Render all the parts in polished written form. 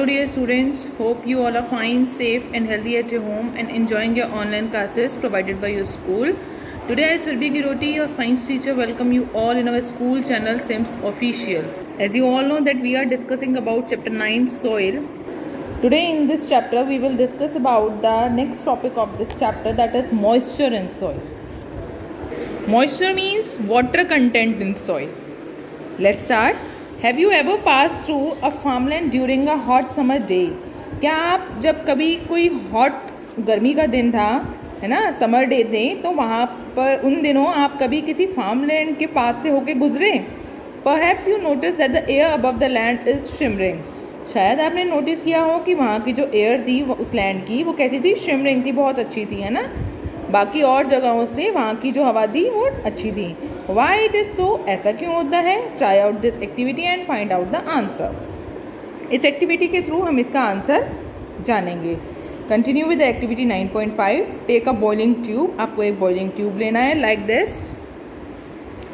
dear students, hope you all are fine, safe and healthy at your home and enjoying your online classes provided by your school. Today I, Surbhi Giroti, your science teacher, welcome you all in our school channel Sims Official. As you all know that we are discussing about chapter 9 soil. Today in this chapter we will discuss about the next topic of this chapter, that is moisture in soil. Moisture means water content in soil. Let's start. Have you ever passed through a farmland during a hot summer day? क्या आप जब कभी कोई hot गर्मी का दिन था, है ना, समर डे थे, तो वहाँ पर उन दिनों आप कभी किसी फार्मलैंड के पास से होके गुजरे? Perhaps you noticed that the air above the land is shimmering. शायद आपने नोटिस किया हो कि वहाँ की जो एयर थी उस लैंड की वो कैसी थी? शिमरिंग थी, बहुत अच्छी थी, है ना, बाकी और जगहों से वहाँ की जो हवा थी वो अच्छी थी. Why it is so? ऐसा क्यों होता है? Try out this activity and find out the answer. इस एक्टिविटी के थ्रू हम इसका आंसर जानेंगे. Continue with activity 9.5. Take a boiling tube. आपको एक बॉइलिंग ट्यूब लेना है, like this.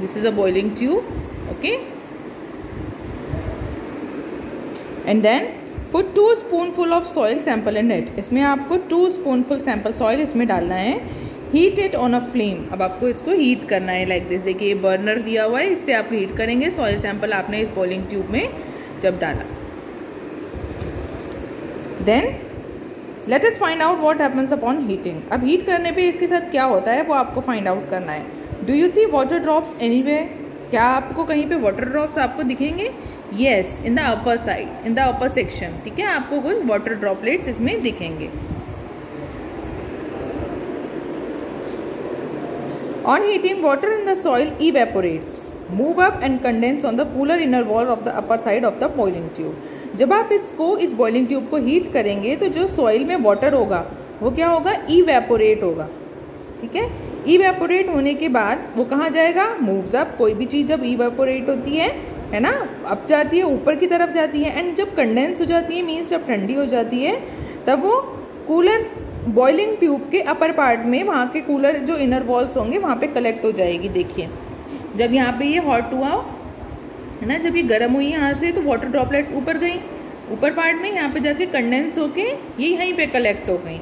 This is a boiling tube, okay. And then put 2 spoonful of soil sample in it. इसमें आपको 2 स्पूनफुल सैंपल सॉइल इसमें डालना है. Heat it on a flame. अब आपको इसको हीट करना है, लाइक दिस. देखिए बर्नर दिया हुआ है, इससे आप हीट करेंगे. सॉइल सैंपल आपने इस बॉइलिंग ट्यूब में जब डाला. Then let us find out what happens upon heating. अब हीट करने पे इसके साथ क्या होता है वो आपको फाइंड आउट करना है. Do you see water drops anywhere? क्या आपको कहीं पे वाटर ड्रॉप्स आपको दिखेंगे? Yes, in the upper side, in the upper section. ठीक है, आपको कुछ वाटर ड्रॉपलेट्स इसमें दिखेंगे. On heating, water in the soil evaporates, move up and condense on the cooler inner wall of the upper side of the boiling tube. जब आप इस boiling tube को हीट करेंगे तो जो सॉइल में वाटर होगा वो क्या होगा? इवेपोरेट होगा. ठीक है, इवेपोरेट होने के बाद वो कहाँ जाएगा? Moves up. कोई भी चीज़ जब इवेपोरेट होती है ना, अप जाती है, ऊपर की तरफ जाती है. एंड जब कंडेंस हो जाती है मीन्स जब ठंडी हो जाती है, तब वो कूलर बॉइलिंग ट्यूब के अपर पार्ट में, वहाँ के कूलर जो इनर वॉल्स होंगे वहाँ पे कलेक्ट हो जाएगी. देखिए जब यहाँ पे ये हॉट हुआ है ना, जब ये गर्म हुई यहाँ से, तो वाटर ड्रॉपलेट्स ऊपर गई, ऊपर पार्ट में, यहाँ पे जाके कंडेंस होके ये यहीं पे कलेक्ट हो गई.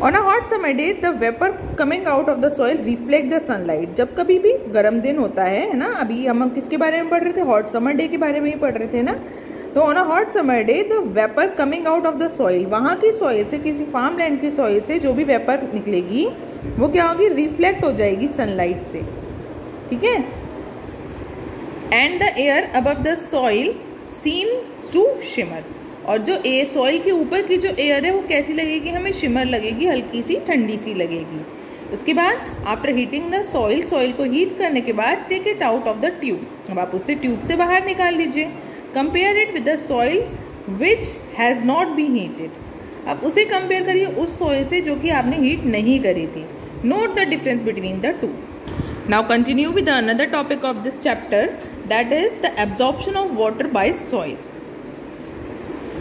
On a hot summer day the vapour coming out of the soil reflect the sunlight. जब कभी भी गर्म दिन होता है ना, अभी हम किसके बारे में पढ़ रहे थे? हॉट समर डे के बारे में ही पढ़ रहे थे ना. तो on a hot summer day the vapour coming out of the soil, वहाँ की सॉइल से, किसी फार्म लैंड की सॉइल से जो भी वेपर निकलेगी वो क्या होगी? रिफ्लेक्ट हो जाएगी सनलाइट से. ठीक है. And the air above the soil seems to shimmer. और जो सॉइल के ऊपर की जो एयर है वो कैसी लगेगी? हमें शिमर लगेगी, हल्की सी ठंडी सी लगेगी. उसके बाद after heating the soil, soil को हीट करने के बाद take it out of the tube. अब आप उसे ट्यूब से बाहर निकाल लीजिए. Compare it with the soil which has not been heated. अब उसे कंपेयर करिए उस सॉइल से जो कि आपने हीट नहीं करी थी. Note the difference between the two. Now continue with another topic of this chapter, that is the absorption of water bye soil.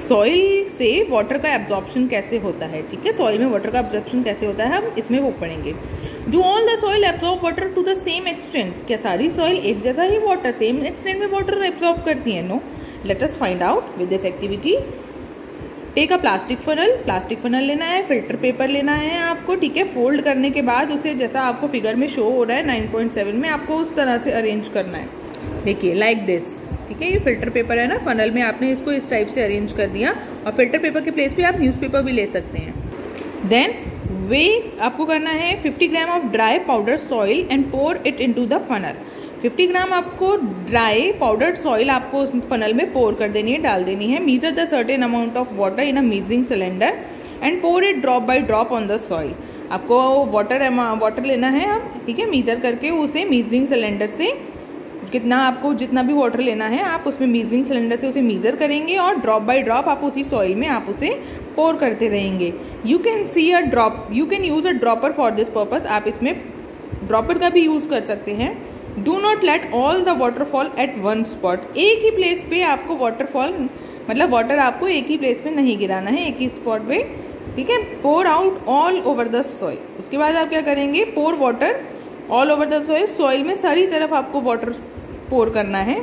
Soil से वाटर का एब्जॉर्प्शन कैसे होता है? ठीक है, सॉइल में वाटर का एब्जॉर्प्शन कैसे होता है हम इसमें वो पढ़ेंगे. Do all the soil absorb water to the same extent? क्या सारी सॉइल एक जैसा ही वाटर, सेम एक्सटेंट में वाटर एब्जॉर्ब करती है? No. Let us find out with this activity. Take a plastic funnel. Plastic funnel लेना है, फिल्टर पेपर लेना है आपको. ठीक है, फोल्ड करने के बाद उसे जैसा आपको फिगर में शो हो रहा है 9.7 में, आपको उस तरह से अरेंज करना है. देखिए लाइक दिस. ठीक है, ये फिल्टर पेपर है ना, फनल में आपने इसको इस टाइप से अरेंज कर दिया. और फिल्टर पेपर के प्लेस पे आप न्यूज़पेपर भी ले सकते हैं. देन वे आपको करना है 50 gram of dry powder soil and pour it into the funnel. 50 gram आपको ड्राई पाउडर्ड सॉइल आपको उस फनल में पोर कर देनी है, डाल देनी है. Measure the certain amount of water in a measuring cylinder and pour it drop by drop on the soil. आपको वाटर लेना है अब. ठीक है, मीजर करके उसे मीजरिंग सिलेंडर से कितना, आपको जितना भी वाटर लेना है आप उसमें मीजरिंग सिलेंडर से उसे मीजर करेंगे और ड्रॉप बाय ड्रॉप आप उसी सॉइल में आप उसे पोर करते रहेंगे. You can see a drop, you can use a dropper for this purpose. आप इसमें ड्रॉपर का भी यूज कर सकते हैं. Do not let all the water fall eight one spot. एक ही प्लेस पे आपको वाटरफॉल, मतलब वाटर आपको एक ही प्लेस पे नहीं गिराना है, एक ही स्पॉट पे. ठीक है, pour out all over the soil. उसके बाद आप क्या करेंगे? Pour water all over the soil. Soil में सारी तरफ आपको वाटर पोर करना है.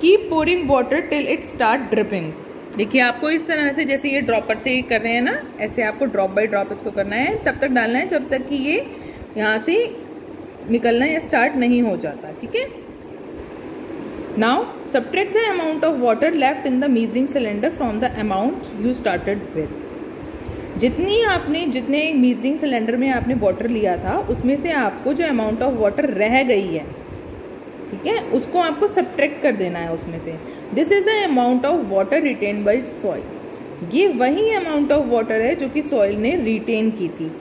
Keep pouring water till it start dripping. देखिए आपको इस तरह से, जैसे ये ड्रॉपर से ही कर रहे हैं ना, ऐसे आपको ड्रॉप बाय ड्रॉप इसको करना है, तब तक डालना है जब तक कि ये यहाँ से निकलना या स्टार्ट नहीं हो जाता। ठीक है। Now subtract the amount of water left in the measuring cylinder from the amount you started with. जितने मेजरिंग सिलेंडर में आपने वाटर लिया था, उसमें से आपको जो अमाउंट ऑफ वाटर रह गई है, ठीक है, उसको आपको सब्ट्रैक्ट कर देना है उसमें से। This is the amount of water written by soil. ये वही अमाउंट ऑफ वाटर है जो कि सॉइल ने रिटेन की थी।